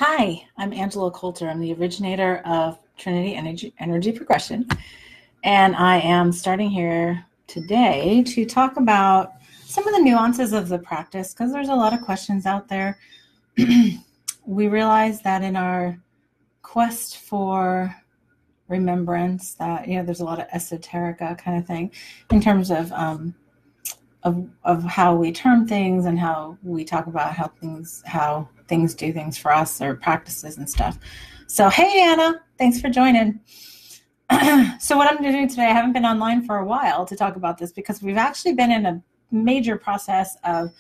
Hi, I'm Angela Coulter. I'm the originator of Trinity Energy Progression, and I am starting here today to talk about some of the nuances of the practice because there's a lot of questions out there. We realize that in our quest for remembrance that there's a lot of esoterica kind of thing in terms of how we term things and how we talk about how things do things for us or practices and stuff. So, hey, Anna, thanks for joining. So what I'm doing today, I haven't been online for a while to talk about this because we've actually been in a major process of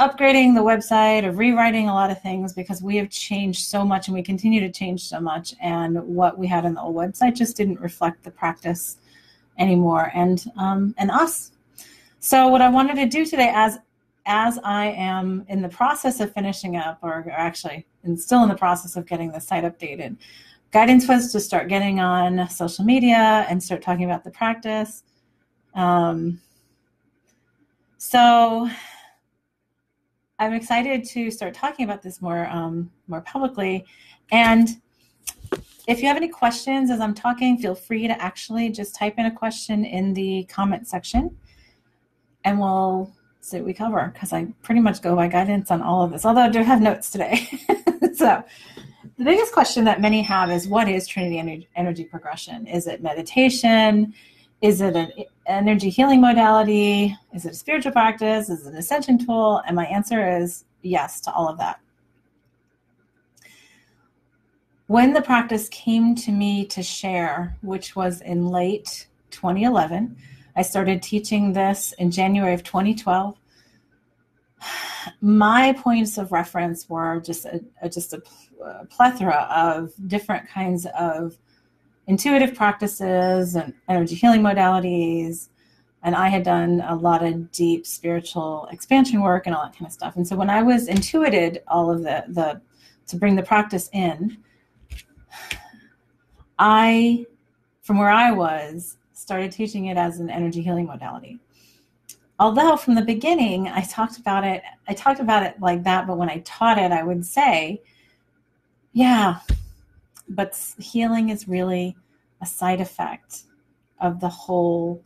upgrading the website, of rewriting a lot of things because we have changed so much and we continue to change so much. And what we had on the old website just didn't reflect the practice anymore and us. So what I wanted to do today, as I am in the process of finishing up, or actually still in the process of getting the site updated, guidance was to start getting on social media and start talking about the practice. So I'm excited to start talking about this more publicly. And if you have any questions as I'm talking, feel free to actually just type in a question in the comment section and we'll see what we cover because I pretty much go by guidance on all of this, although I do have notes today. So the biggest question that many have is, what is Trinity Energy Progression? Is it meditation? Is it an energy healing modality? Is it a spiritual practice? Is it an ascension tool? And my answer is yes to all of that. When the practice came to me to share, which was in late 2011, I started teaching this in January of 2012. My points of reference were just a plethora of different kinds of intuitive practices and energy healing modalities. And I had done a lot of deep spiritual expansion work and all that kind of stuff. And so when I was intuited all of the to bring the practice in, from where I was, started teaching it as an energy healing modality. Although from the beginning, I talked about it like that, but when I taught it, I would say, yeah, but healing is really a side effect of the whole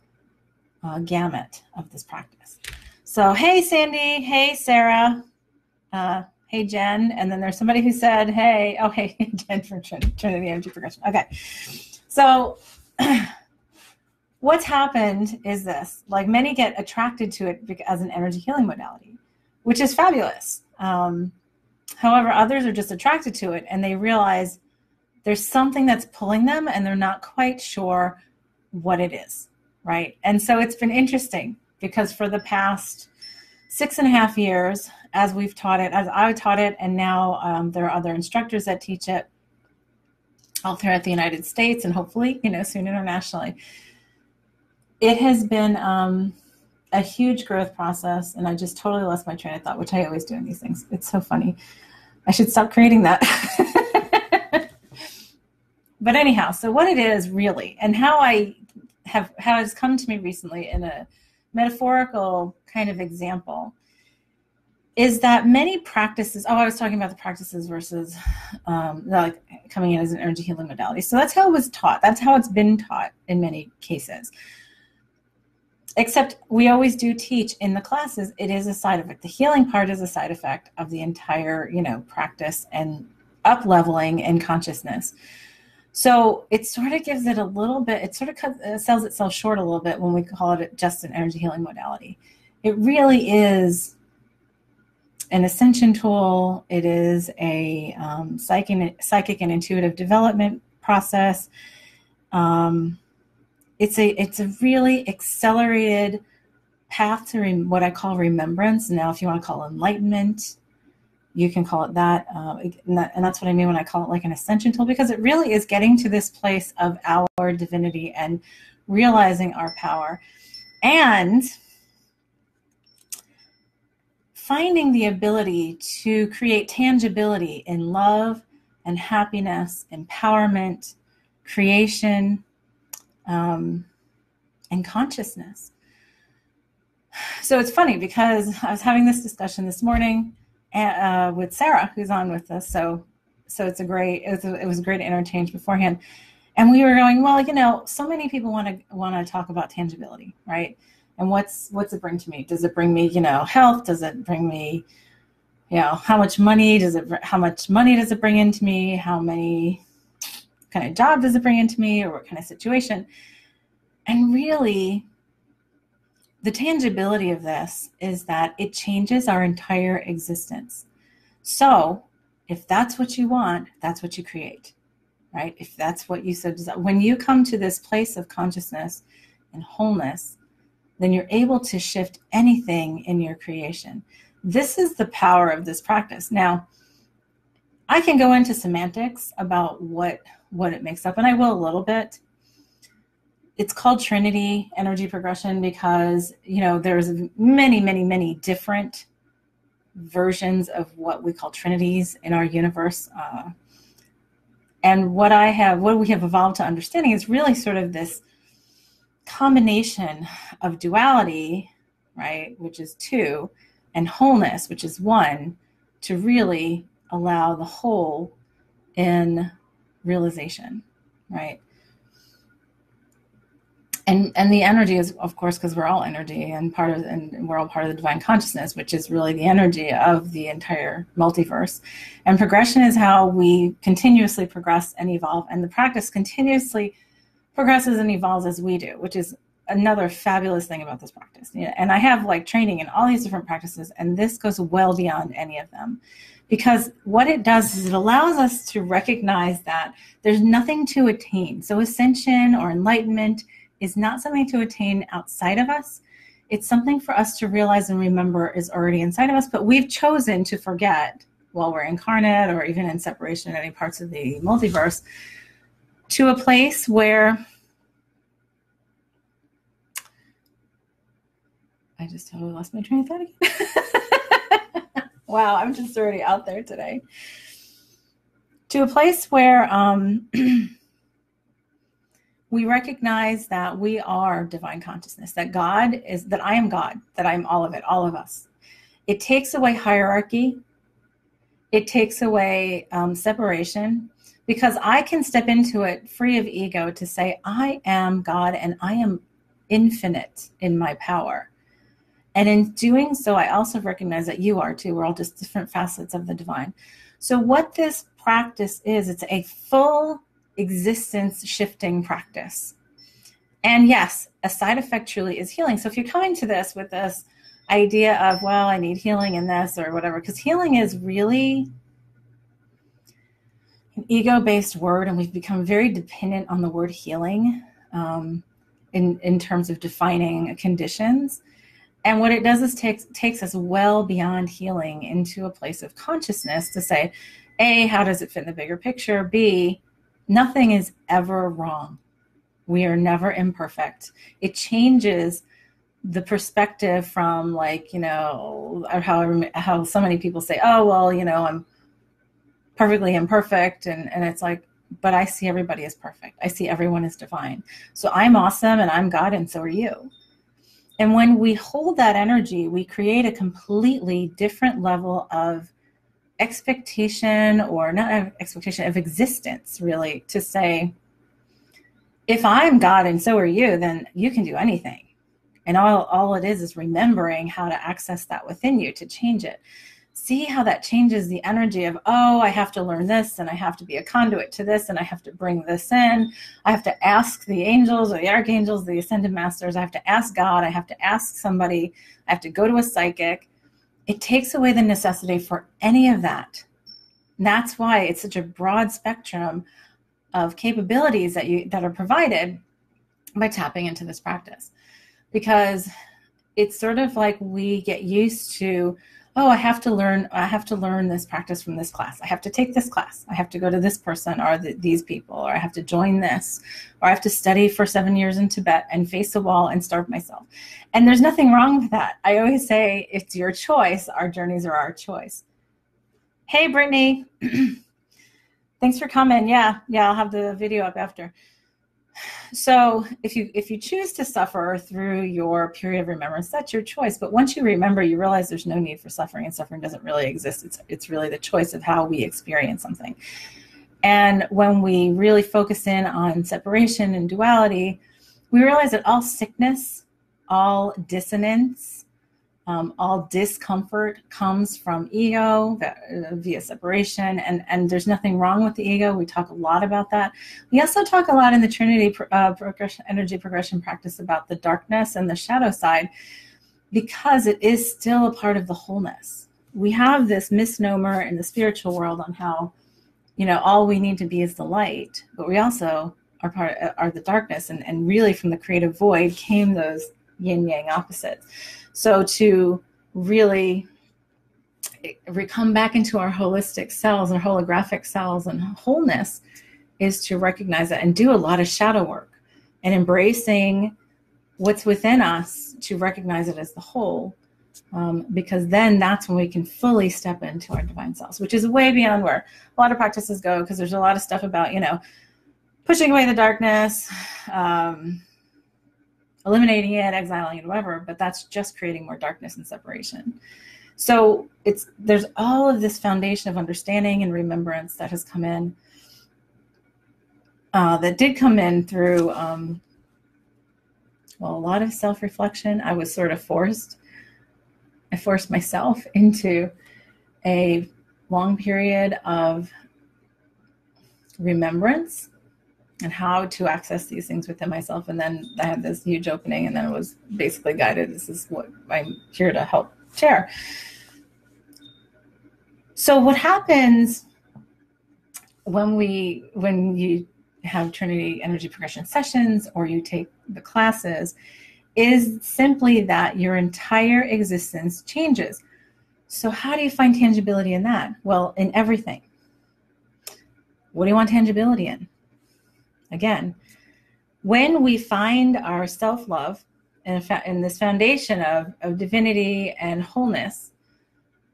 gamut of this practice. So, hey, Sandy. Hey, Sarah. Hey, Jen. And then there's somebody who said, hey, Jen from Trinity Energy Progression. Okay. So what's happened is this, like many get attracted to it as an energy healing modality, which is fabulous. However, others are just attracted to it and they realize there's something that's pulling them and they're not quite sure what it is, right? And so it's been interesting because for the past 6.5 years, as I taught it, and now there are other instructors that teach it all throughout the United States and hopefully, soon internationally. It has been a huge growth process, and I just totally lost my train of thought, which I always do in these things. It's so funny. I should stop creating that. But anyhow, so what it is really, and how it's come to me recently in a metaphorical kind of example, is that many practices, I was talking about the practices versus like coming in as an energy healing modality. So that's how it was taught. That's how it's been taught in many cases. Except we always do teach in the classes, it is a side effect. The healing part is a side effect of the entire, practice and up-leveling in consciousness. So it sort of gives it a little bit, it sort of sells itself short a little bit when we call it just an energy healing modality. It really is an ascension tool. It is a psychic and intuitive development process. It's a really accelerated path to what I call remembrance. Now, if you want to call it enlightenment, you can call it that. And that's what I mean when I call it like an ascension tool, because it really is getting to this place of our divinity and realizing our power and finding the ability to create tangibility in love and happiness, empowerment, creation, and consciousness. So it's funny because I was having this discussion this morning with Sarah, who's on with us. So So it was a great interchange beforehand. And we were going, well, you know, so many people want to talk about tangibility, right? And what's it bring to me? Does it bring me, you know, health? Does it bring me, you know, how much money does it bring into me? How many kind of job does it bring into me, or what kind of situation? And really, the tangibility of this is that it changes our entire existence. So if that's what you want, that's what you create, right? If that's what you so desire. When you come to this place of consciousness and wholeness, then you're able to shift anything in your creation. This is the power of this practice. Now, I can go into semantics about what it makes up, and I will a little bit. It's called Trinity energy progression because, you know, there's many, many, many different versions of what we call Trinities in our universe. And what we have evolved to understanding is really sort of this combination of duality, right, which is two, and wholeness, which is one, to really allow the whole in realization, right? And the energy is, of course, because we're all energy and we're all part of the divine consciousness, which is really the energy of the entire multiverse. And progression is how we continuously progress and evolve, and the practice continuously progresses and evolves as we do, which is another fabulous thing about this practice. And I have like training in all these different practices, and this goes well beyond any of them. Because what it does is it allows us to recognize that there's nothing to attain. So ascension or enlightenment is not something to attain outside of us. It's something for us to realize and remember is already inside of us, but we've chosen to forget while we're incarnate or even in separation in any parts of the multiverse, to a place where I just totally lost my train of thought again. Wow, I'm just already out there today. To a place where we recognize that we are divine consciousness, that I am God, that I'm all of it, all of us. It takes away hierarchy. It takes away separation, because I can step into it free of ego to say, I am God and I am infinite in my power. And in doing so, I also recognize that you are too. We're all just different facets of the divine. So what this practice is, it's a full existence shifting practice. And yes, a side effect truly is healing. So if you're coming to this with this idea of, well, I need healing in this or whatever, because healing is really an ego-based word, and we've become very dependent on the word healing in terms of defining conditions. And what it does is takes us well beyond healing into a place of consciousness to say, A, how does it fit in the bigger picture? B, nothing is ever wrong. We are never imperfect. It changes the perspective from, like, you know, how so many people say, oh, well, you know, I'm perfectly imperfect. And it's like, but I see everybody as perfect. I see everyone as divine. So I'm awesome and I'm God and so are you. And when we hold that energy, we create a completely different level of expectation, or not expectation, of existence, really, to say, if I'm God and so are you, then you can do anything. And all it is remembering how to access that within you to change it. See how that changes the energy of, oh, I have to learn this, and I have to be a conduit to this, and I have to bring this in. I have to ask the angels or the archangels, the ascended masters. I have to ask God. I have to ask somebody. I have to go to a psychic. It takes away the necessity for any of that. And that's why it's such a broad spectrum of capabilities that are provided by tapping into this practice. Because it's sort of like we get used to, oh, I have to learn this practice from this class. I have to take this class. I have to go to this person or these people, or I have to join this, or I have to study for 7 years in Tibet and face a wall and starve myself. And there's nothing wrong with that. I always say it's your choice. Our journeys are our choice. Hey, Brittany. Thanks for coming. Yeah, I'll have the video up after. So if you choose to suffer through your period of remembrance, that's your choice. But once you remember, you realize there's no need for suffering, and suffering doesn't really exist. It's really the choice of how we experience something. And when we really focus in on separation and duality, we realize that all sickness, all dissonance, all discomfort comes from ego via separation, and there's nothing wrong with the ego. We talk a lot about that. We also talk a lot in the Trinity energy progression practice about the darkness and the shadow side, because it is still a part of the wholeness. We have this misnomer in the spiritual world on how, all we need to be is the light, but we also are the darkness, and really from the creative void came those yin yang opposites. So to really come back into our holistic selves, our holographic selves and wholeness, is to recognize that and do a lot of shadow work and embracing what's within us to recognize it as the whole, because then that's when we can fully step into our divine selves, which is way beyond where a lot of practices go, because there's a lot of stuff about, pushing away the darkness, eliminating it, exiling it, whatever, but that's just creating more darkness and separation. So there's all of this foundation of understanding and remembrance that has come in, that did come in through, a lot of self-reflection. I was sort of I forced myself into a long period of remembrance and how to access these things within myself. And then I had this huge opening, and then it was basically guided. This is what I'm here to help share. So what happens when you have Trinity energy progression sessions, or you take the classes, is simply that your entire existence changes. So how do you find tangibility in that? Well, in everything. What do you want tangibility in? Again, when we find our self-love in this foundation of divinity and wholeness,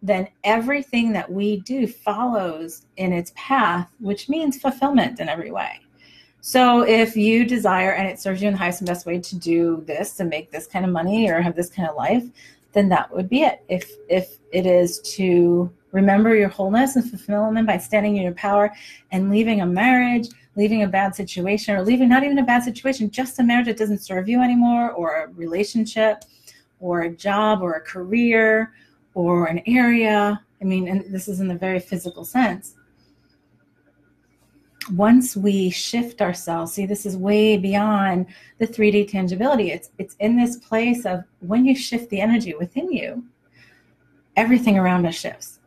then everything that we do follows in its path, which means fulfillment in every way. So if you desire, and it serves you in the highest and best way to do this, to make this kind of money or have this kind of life, then that would be it. If it is to remember your wholeness and fulfillment by standing in your power and leaving a marriage, leaving a bad situation, or leaving not even a bad situation, just a marriage that doesn't serve you anymore, or a relationship, or a job, or a career, or an area. I mean, and this is in the very physical sense. Once we shift ourselves, see, this is way beyond the 3D tangibility. It's in this place of when you shift the energy within you, everything around us shifts.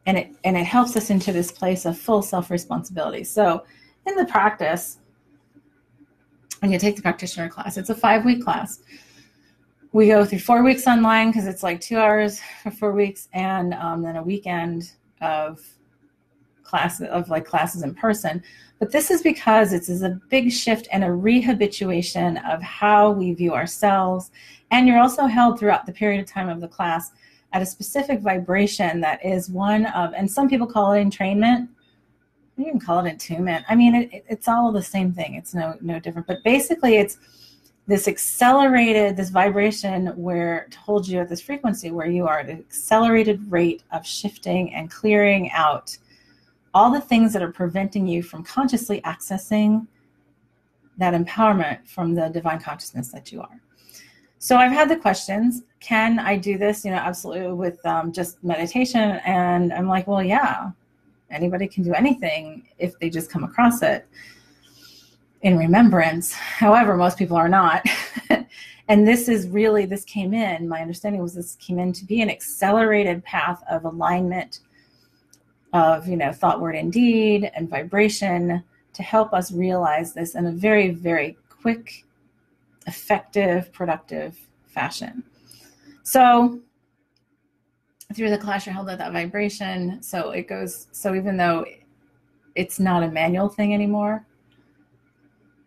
And it helps us into this place of full self-responsibility. So in the practice, when you take the practitioner class, it's a 5-week class. We go through 4 weeks online, because it's like 2 hours for 4 weeks, and then a weekend of classes in person. But this is because it's a big shift and a rehabituation of how we view ourselves. And you're also held throughout the period of time of the class at a specific vibration that is one of, and some people call it entrainment. You can call it attunement. I mean, it's all the same thing. It's no different. But basically, it's this accelerated, this vibration where to hold you at this frequency where you are at an accelerated rate of shifting and clearing out all the things that are preventing you from consciously accessing that empowerment from the divine consciousness that you are. So I've had the questions, can I do this, absolutely with just meditation? And I'm like, well, yeah, anybody can do anything if they just come across it in remembrance. However, most people are not. And this came in, my understanding was this came in to be an accelerated path of alignment of, thought, word, and deed, and vibration, to help us realize this in a very, very quick, effective, productive fashion. So through the class, you're held at that vibration. So even though it's not a manual thing anymore,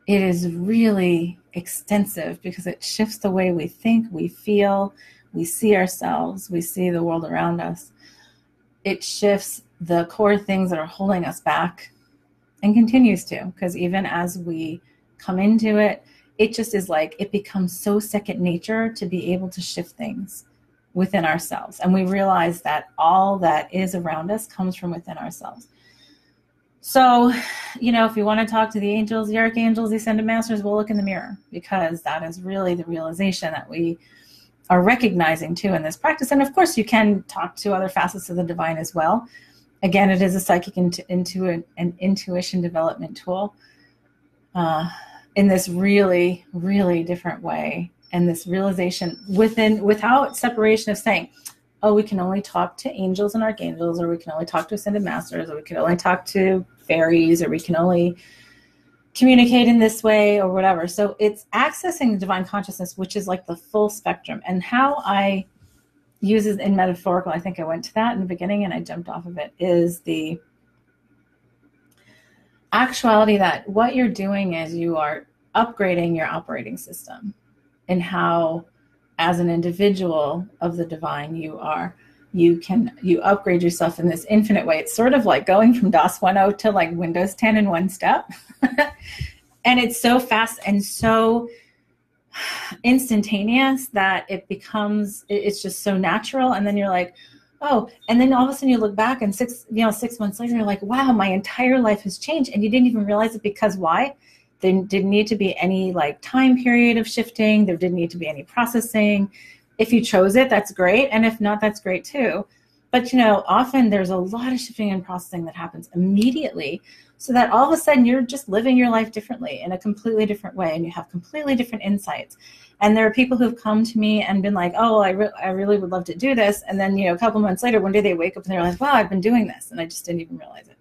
it is really extensive, because it shifts the way we think, we feel, we see ourselves, we see the world around us. It shifts the core things that are holding us back, and continues to, because even as we come into it. It just is like, it becomes so second nature to be able to shift things within ourselves. And we realize that all that is around us comes from within ourselves. So, if you want to talk to the angels, the archangels, the ascended masters, we'll look in the mirror, because that is really the realization that we are recognizing too in this practice. And of course, you can talk to other facets of the divine as well. Again, it is a psychic an intuition development tool in this really, really different way. And this realization without separation of saying, oh, we can only talk to angels and archangels, or we can only talk to ascended masters, or we can only talk to fairies, or we can only communicate in this way, or whatever. So it's accessing the divine consciousness, which is like the full spectrum. And how I use it in metaphorical, I think I went to that in the beginning and I jumped off of it, is the actuality that what you're doing is you are upgrading your operating system, and how as an individual of the divine you upgrade yourself in this infinite way. It's sort of like going from DOS 1.0 to like Windows 10 in one step. And it's so fast and so instantaneous that it's just so natural. And then you're like, oh, and then all of a sudden you look back and 6 months later, you're like, wow, my entire life has changed. And you didn't even realize it, because why? There didn't need to be any like time period of shifting. There didn't need to be any processing. If you chose it, that's great. And if not, that's great too. But, often there's a lot of shifting and processing that happens immediately, so that all of a sudden you're just living your life differently in a completely different way, and you have completely different insights. And there are people who've come to me and been like, oh, I really would love to do this. And then, a couple months later, one day they wake up and they're like, wow, I've been doing this, and I just didn't even realize it.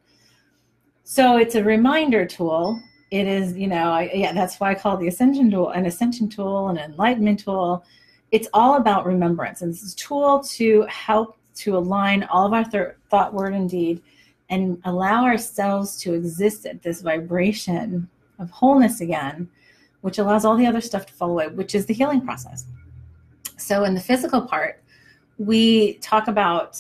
So it's a reminder tool. It is, that's why I call it the ascension tool, an enlightenment tool. It's all about remembrance. And this is a tool to help to align all of our thought, word, and deed, and allow ourselves to exist at this vibration of wholeness again, which allows all the other stuff to fall away, which is the healing process. So in the physical part, we talk about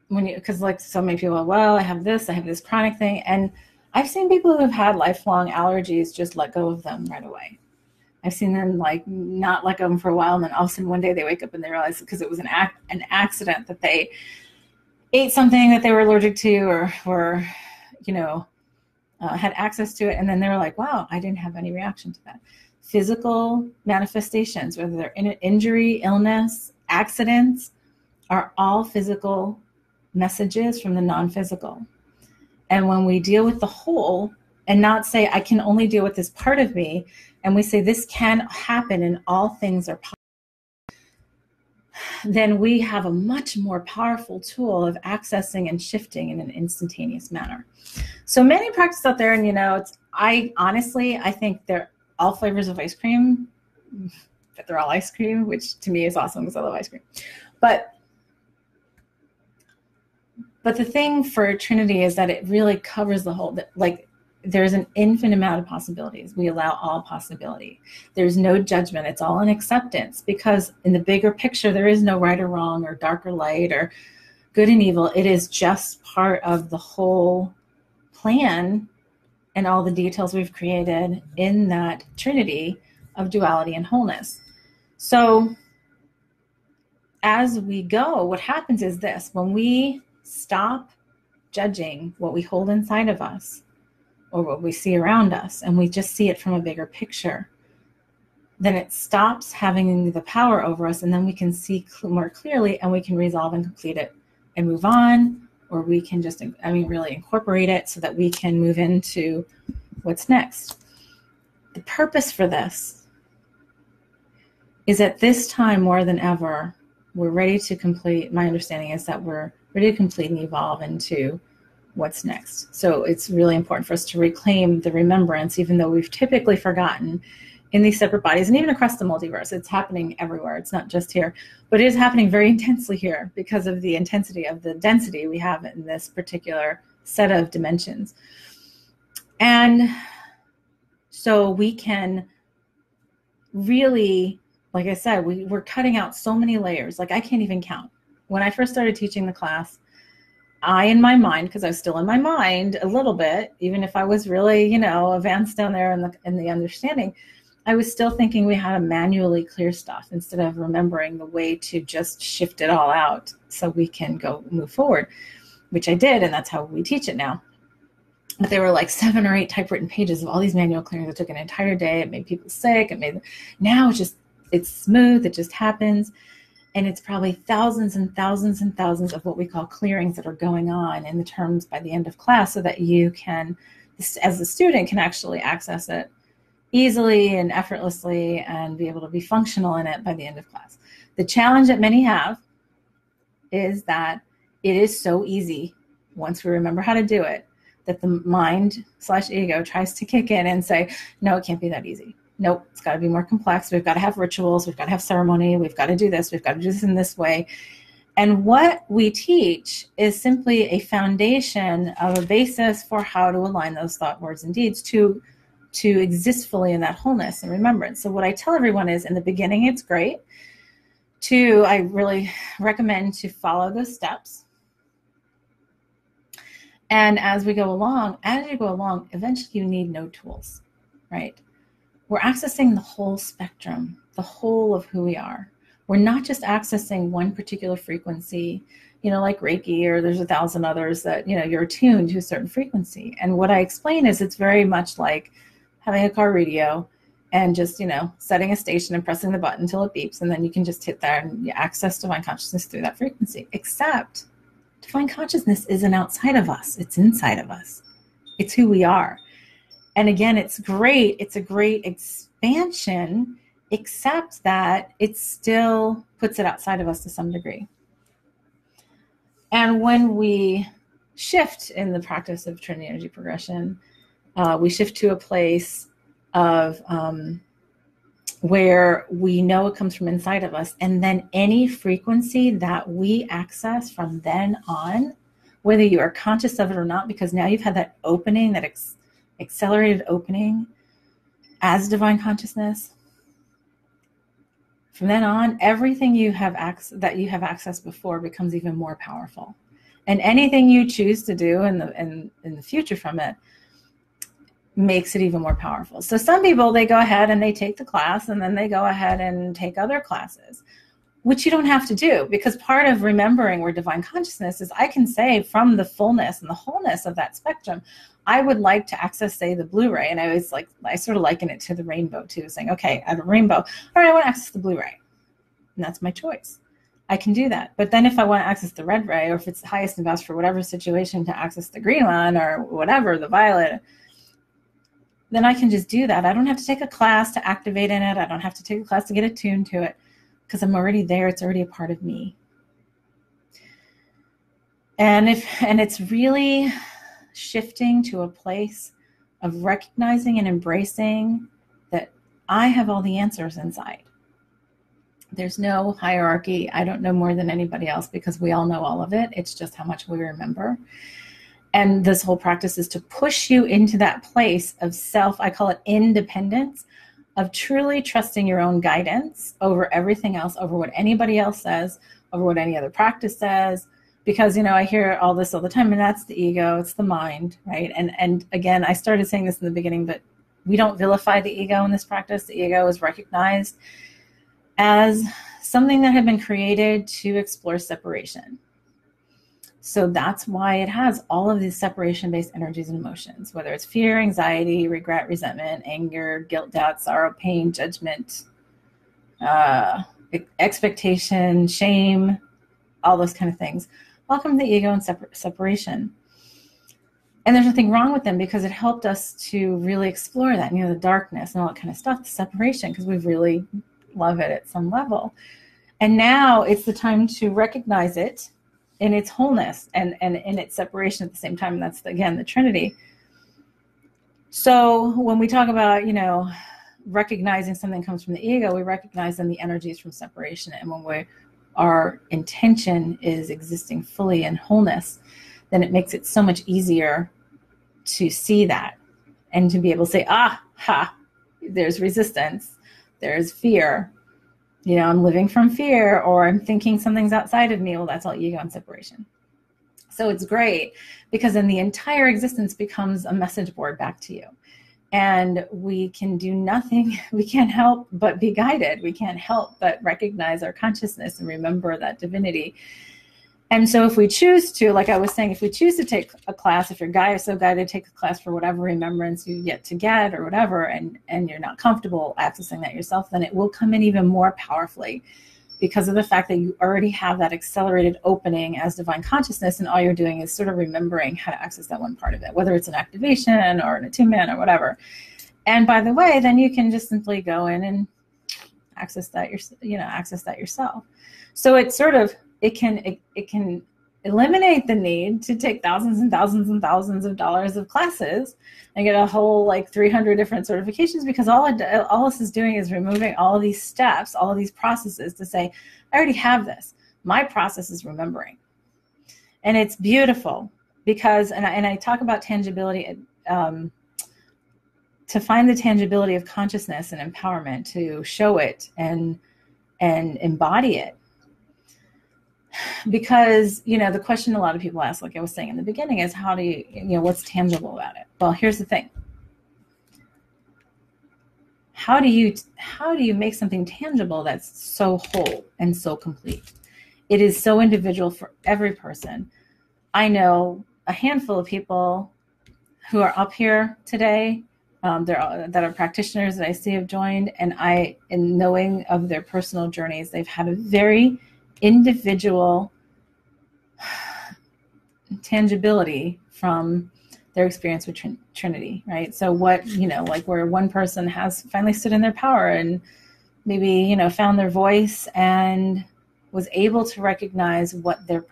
because like so many people, well, I have this chronic thing. And I've seen people who have had lifelong allergies just let go of them right away. I've seen them like not let go of them for a while, and then all of a sudden one day they wake up and they realize, because it was an accident, that they ate something that they were allergic to, or had access to it, and then they were like, wow, I didn't have any reaction to that. Physical manifestations, whether they're injury, illness, accidents, are all physical messages from the non-physical. And when we deal with the whole, and not say, I can only deal with this part of me, and we say this can happen and all things are possible, then we have a much more powerful tool of accessing and shifting in an instantaneous manner. So many practices out there, and I think they're all flavors of ice cream, but they're all ice cream, which to me is awesome because I love ice cream. But the thing for Trinity is that it really covers the whole, like there's an infinite amount of possibilities. We allow all possibility. There's no judgment. It's all an acceptance, because in the bigger picture, there is no right or wrong or dark or light or good and evil. It is just part of the whole plan and all the details we've created in that Trinity of duality and wholeness. So as we go, what happens is this: when we stop judging what we hold inside of us or what we see around us, and we just see it from a bigger picture, then it stops having the power over us, and then we can see more clearly, and we can resolve and complete it and move on, or we can just, really incorporate it so that we can move into what's next. The purpose for this is, at this time more than ever, we're ready to complete, my understanding is that we're ready to complete and evolve into what's next. So it's really important for us to reclaim the remembrance, even though we've typically forgotten in these separate bodies, and even across the multiverse. It's happening everywhere. It's not just here, but it is happening very intensely here because of the intensity of the density we have in this particular set of dimensions. And so we can really, like I said, we're cutting out so many layers. Like I can't even count. When I first started teaching the class, in my mind, because I was still in my mind a little bit, even if I was really, advanced down there in the understanding, I was still thinking we had to manually clear stuff instead of remembering the way to just shift it all out so we can go move forward, which I did. And that's how we teach it now. But there were like 7 or 8 typewritten pages of all these manual clearings. It took an entire day. It made people sick. Now it's smooth. It just happens. And it's probably thousands and thousands and thousands of what we call clearings that are going on in the terms by the end of class, so that you can, as a student, can actually access it easily and effortlessly and be able to be functional in it by the end of class. The challenge that many have is that it is so easy once we remember how to do it, that the mind/ego tries to kick in and say, no, it can't be that easy. Nope, it's got to be more complex. We've got to have rituals. We've got to have ceremony. We've got to do this. We've got to do this in this way. And what we teach is simply a foundation of a basis for how to align those thought, words, and deeds to exist fully in that wholeness and remembrance. So what I tell everyone is, in the beginning, it's great. 2, I really recommend to follow those steps. And as you go along, eventually you need no tools, right? We're accessing the whole spectrum, the whole of who we are. We're not just accessing one particular frequency, like Reiki, or there's 1,000 others that, you're attuned to a certain frequency. And what I explain is it's very much like having a car radio and just, setting a station and pressing the button until it beeps. And then you can just hit that and you access divine consciousness through that frequency. Except divine consciousness isn't outside of us. It's inside of us. It's who we are. And again, it's great. It's a great expansion, except that it still puts it outside of us to some degree. And when we shift in the practice of Trinity energy progression, we shift to a place of where we know it comes from inside of us. And then any frequency that we access from then on, whether you are conscious of it or not, because now you've had that opening, that accelerated opening as divine consciousness, from then on, everything that you have accessed before becomes even more powerful. And anything you choose to do in the future from it makes it even more powerful. So some people, they go ahead and they take the class, and then they go ahead and take other classes, which you don't have to do, because part of remembering we're divine consciousness is I can say from the fullness and the wholeness of that spectrum, I would like to access, say, the blue ray. And I sort of liken it to the rainbow too, saying, okay, I have a rainbow. All right, I want to access the blue ray. And that's my choice. I can do that. But then if I want to access the red ray, or if it's the highest and best for whatever situation to access the green one or whatever, the violet, then I can just do that. I don't have to take a class to activate in it. I don't have to take a class to get attuned to it, because I'm already there. It's already a part of me. And it's really shifting to a place of recognizing and embracing that I have all the answers inside. There's no hierarchy. I don't know more than anybody else, because we all know all of it. It's just how much we remember. And this whole practice is to push you into that place of self, I call it independence, of truly trusting your own guidance over everything else, over what anybody else says, over what any other practice says. Because, I hear all this all the time, and that's the ego, it's the mind, right? And again, I started saying this in the beginning, but we don't vilify the ego in this practice. The ego is recognized as something that had been created to explore separation. So that's why it has all of these separation-based energies and emotions, whether it's fear, anxiety, regret, resentment, anger, guilt, doubt, sorrow, pain, judgment, expectation, shame, all those kind of things. Welcome to the ego and separation. And there's nothing wrong with them, because it helped us to really explore that, the darkness and all that kind of stuff, the separation, because we really love it at some level. And now it's the time to recognize it in its wholeness and in its separation at the same time. And that's, again, the Trinity. So when we talk about, recognizing something comes from the ego, we recognize then the energies from separation. And when our intention is existing fully in wholeness, then it makes it so much easier to see that and to be able to say, there's resistance, there's fear. I'm living from fear, or I'm thinking something's outside of me. Well, that's all ego and separation. So it's great because then the entire existence becomes a message board back to you. And we can do nothing. We can't help but be guided. We can't help but recognize our consciousness and remember that divinity. And so if we choose to, like I was saying, if we choose to take a class, if you're so guided to take a class for whatever remembrance you get to get or whatever, and you're not comfortable accessing that yourself, then it will come in even more powerfully because of the fact that you already have that accelerated opening as divine consciousness, and all you're doing is sort of remembering how to access that one part of it, whether it's an activation or an attunement or whatever. And by the way, then you can just simply go in and access that yourself. So it's sort of, it can eliminate the need to take thousands and thousands and thousands of dollars of classes and get a whole 300 different certifications, because all this is doing is removing all of these steps, all of these processes to say, I already have this. My process is remembering. And it's beautiful because, and I talk about tangibility, to find the tangibility of consciousness and empowerment, to show it and embody it. Because, the question a lot of people ask, like I was saying in the beginning, is how do you, what's tangible about it? Well, here's the thing. How do you make something tangible that's so whole and so complete? It is so individual for every person. I know a handful of people who are up here today that are practitioners that I see have joined, and in knowing of their personal journeys, they've had a very individual tangibility from their experience with Trinity, right? So what, where one person has finally stood in their power and maybe, found their voice and was able to recognize what their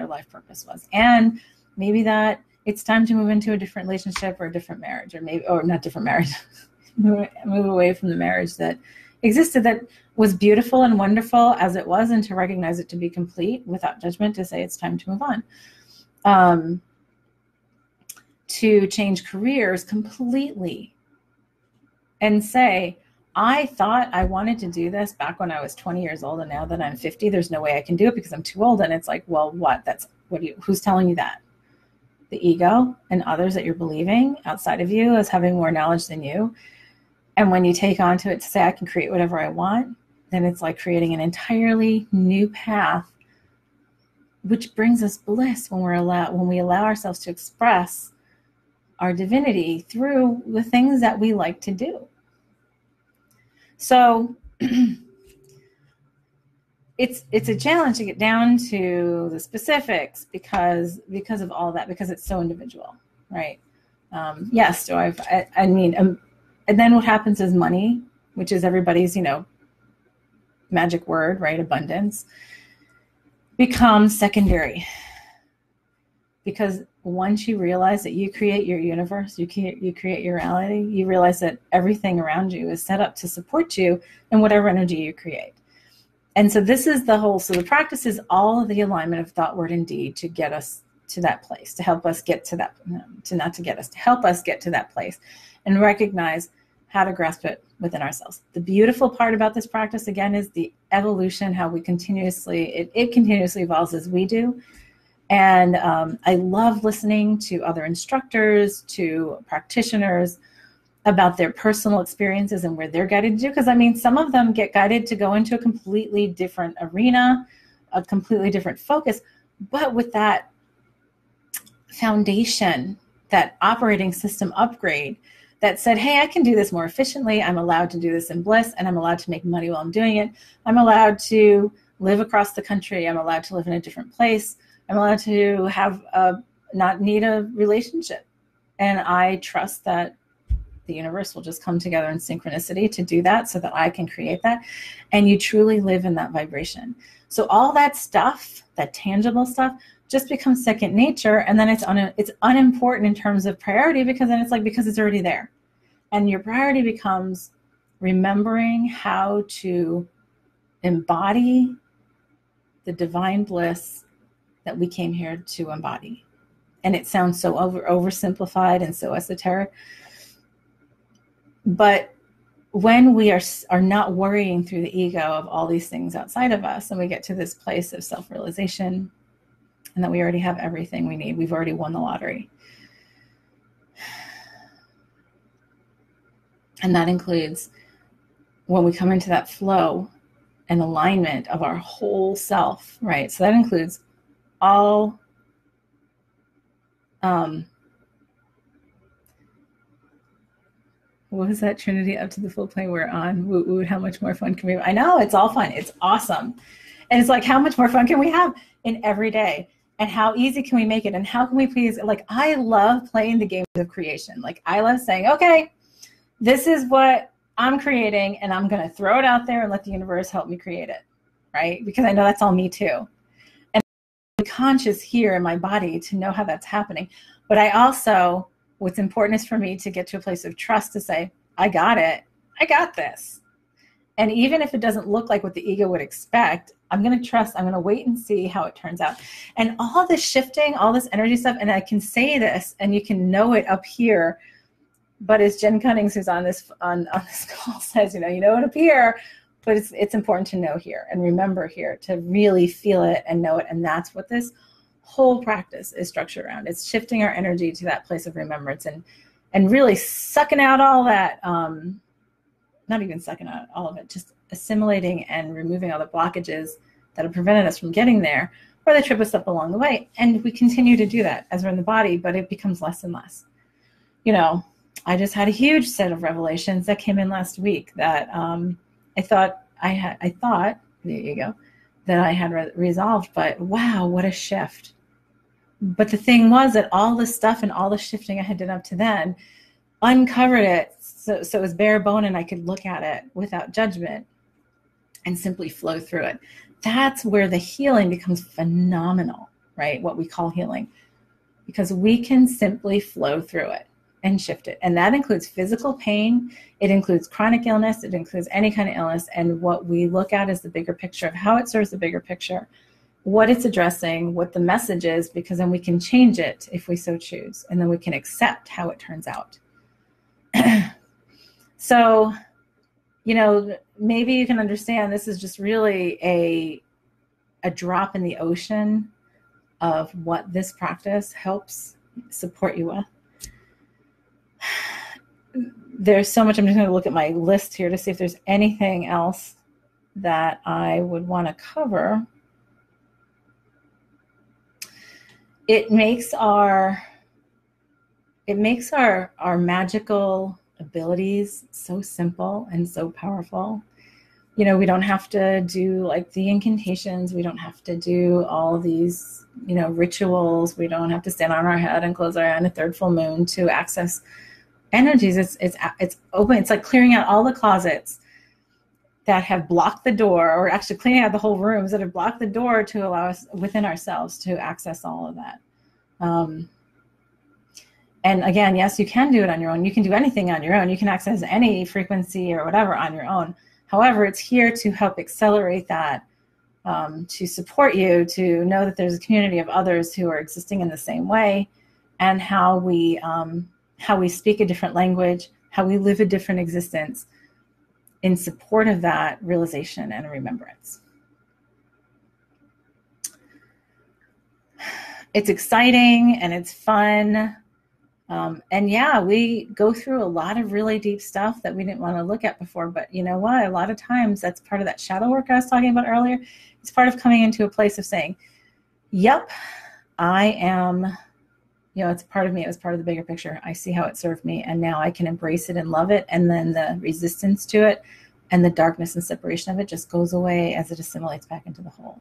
life purpose was. And maybe that it's time to move into a different relationship or a different marriage, or not different marriage, move away from the marriage that existed, that was beautiful and wonderful as it was, and to recognize it to be complete without judgment, to say it's time to move on. To change careers completely and say, I thought I wanted to do this back when I was 20 years old, and now that I'm 50, there's no way I can do it because I'm too old. And it's like, well, who's telling you that? The ego and others that you're believing outside of you as having more knowledge than you. And when you take onto it to say, I can create whatever I want, then it's like creating an entirely new path, which brings us bliss when we allow ourselves to express our divinity through the things that we like to do. So it's a challenge to get down to the specifics because of all that, because it's so individual, right? Yes. So and then what happens is money, which is everybody's, magic word, right? Abundance, becomes secondary. Because once you realize that you create your universe, you create your reality, you realize that everything around you is set up to support you in whatever energy you create. And so this is so the practice is all of the alignment of thought, word, and deed to get us to that place, to help us get to that, to help us get to that place and recognize how to grasp it within ourselves. The beautiful part about this practice, again, is the evolution, how we it continuously evolves as we do. And I love listening to other instructors, to practitioners about their personal experiences and where they're guided to do. Because some of them get guided to go into a completely different arena, a completely different focus, but with that foundation, that operating system upgrade that said, hey, I can do this more efficiently. I'm allowed to do this in bliss, and I'm allowed to make money while I'm doing it. I'm allowed to live across the country. I'm allowed to live in a different place. I'm allowed to have not need a relationship. And I trust that the universe will just come together in synchronicity to do that so that I can create that. And you truly live in that vibration. So all that stuff, that tangible stuff, just becomes second nature. And then it's unimportant in terms of priority, because then it's because it's already there. And your priority becomes remembering how to embody the divine bliss that we came here to embody. And it sounds so oversimplified and so esoteric. But when we are not worrying through the ego of all these things outside of us, and we get to this place of self-realization and that we already have everything we need. We've already won the lottery. And that includes when we come into that flow and alignment of our whole self, right? So that includes all what was that, Trinity? Up to the full plane we're on. Woot woot, how much more fun can we have? I know, it's all fun. It's awesome. And it's like, how much more fun can we have in every day? And how easy can we make it? And how can we please, like, I love playing the games of creation. Like, I love saying, okay, this is what I'm creating, and I'm going to throw it out there and let the universe help me create it, right? Because I know that's all me too. And I'm conscious here in my body to know how that's happening. But I also, what's important is for me to get to a place of trust to say, I got it. I got this. And even if it doesn't look like what the ego would expect, I'm going to trust, I'm going to wait and see how it turns out. And all this shifting, all this energy stuff, and I can say this and you can know it up here, but as Jen Cunnings, who's on this call, says, you know it up here, but it's important to know here and remember here to really feel it and know it. And that's what this whole practice is structured around. It's shifting our energy to that place of remembrance and really sucking out all that, not even sucking out all of it, just assimilating and removing all the blockages that have prevented us from getting there, or they trip us up along the way. And we continue to do that as we're in the body, but it becomes less and less. I just had a huge set of revelations that came in last week that I thought, there you go, that I had resolved, but wow, what a shift. But the thing was that all the stuff and all the shifting I had done up to then uncovered it so it was bare bone and I could look at it without judgment and simply flow through it. That's where the healing becomes phenomenal, right? What we call healing, because we can simply flow through it and shift it. And that includes physical pain. It includes chronic illness. It includes any kind of illness. And what we look at is the bigger picture of how it serves the bigger picture, what it's addressing, what the message is, because then we can change it if we so choose. And then we can accept how it turns out. So, maybe you can understand this is just really a drop in the ocean of what this practice helps support you with. There's so much. I'm just going to look at my list here to see if there's anything else that I would want to cover. It makes our magical abilities so simple and so powerful. We don't have to do like the incantations. We don't have to do all these, rituals. We don't have to stand on our head and close our eye on a third full moon to access energies. It's open. It's like clearing out all the closets that have blocked the door, or actually cleaning out the whole rooms that have blocked the door to allow us within ourselves to access all of that. And again, yes, you can do it on your own. You can do anything on your own. You can access any frequency or whatever on your own. However, it's here to help accelerate that, to support you, to know that there's a community of others who are existing in the same way, and how we speak a different language, how we live a different existence in support of that realization and remembrance. It's exciting and it's fun. And yeah, we go through a lot of really deep stuff that we didn't want to look at before. But you know what? A lot of times that's part of that shadow work I was talking about earlier. It's part of coming into a place of saying, yep, I am, it's part of me. It was part of the bigger picture. I see how it served me. And now I can embrace it and love it. And then the resistance to it and the darkness and separation of it just goes away as it assimilates back into the whole.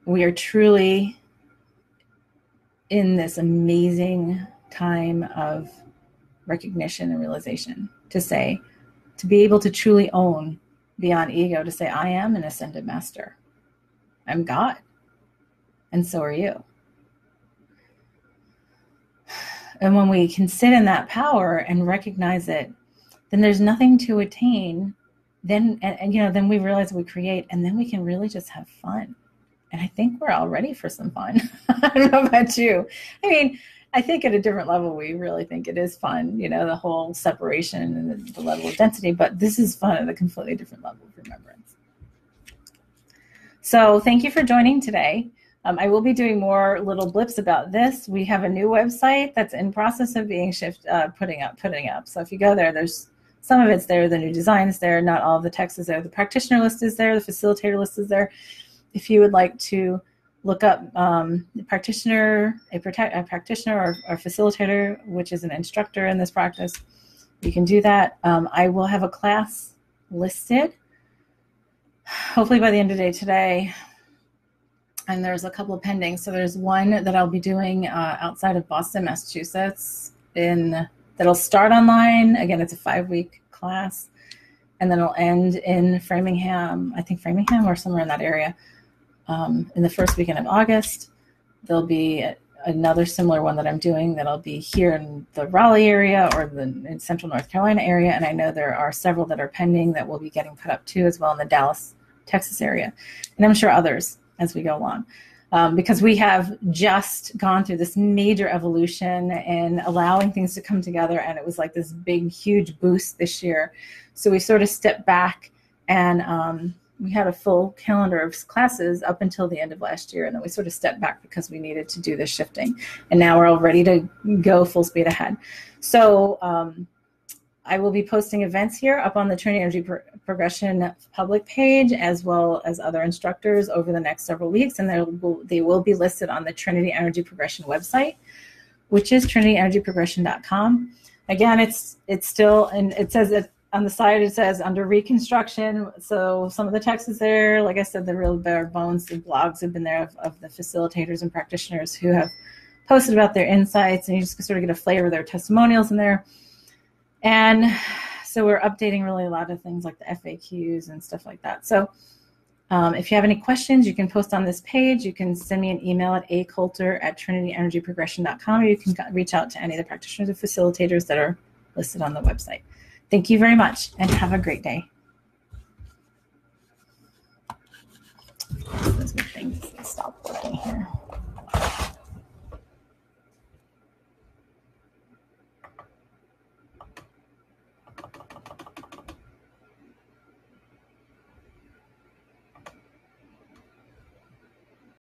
We are truly in this amazing time of recognition and realization to be able to truly own beyond ego, to say, I am an ascended master. I'm God. And so are you. And when we can sit in that power and recognize it, then there's nothing to attain. Then we realize we create, and then we can really just have fun. And I think we're all ready for some fun. I don't know about you. I think at a different level, we really think it is fun, the whole separation and the level of density, but this is fun at a completely different level of remembrance. So thank you for joining today. I will be doing more little blips about this. We have a new website that's in process of being putting up. So if you go there, there's some of it's there, the new design is there, not all of the text is there. The practitioner list is there, the facilitator list is there. If you would like to look up a practitioner or facilitator, which is an instructor in this practice, you can do that. I will have a class listed, hopefully by the end of the day today. And there's a couple of pending. So there's one that I'll be doing outside of Boston, Massachusetts, that'll start online. Again, it's a 5-week class. And then it'll end in Framingham, I think Framingham or somewhere in that area, in the first weekend of August. There'll be another similar one that I'm doing that'll be here in the Raleigh area or in Central North Carolina area. And I know there are several that are pending that will be getting put up too, as well in the Dallas, Texas area. And I'm sure others as we go along, because we have just gone through this major evolution and allowing things to come together. And it was like this big, huge boost this year. So we sort of stepped back and we had a full calendar of classes up until the end of last year. And then we sort of stepped back because we needed to do this shifting. And now we're all ready to go full speed ahead. So I will be posting events here up on the Trinity Energy Progression public page, as well as other instructors over the next several weeks. And they will be listed on the Trinity Energy Progression website, which is trinityenergyprogression.com. Again, it's still, and it says that on the side, it says under reconstruction. So some of the text is there. Like I said, the real bare bones, the blogs have been there of the facilitators and practitioners who have posted about their insights, and you just sort of get a flavor of their testimonials in there. And so we're updating really a lot of things like the FAQs and stuff like that. So if you have any questions, you can post on this page. You can send me an email at acoulter@trinityenergyprogression.com, or you can reach out to any of the practitioners or facilitators that are listed on the website. Thank you very much, and have a great day. Those good things stop working here.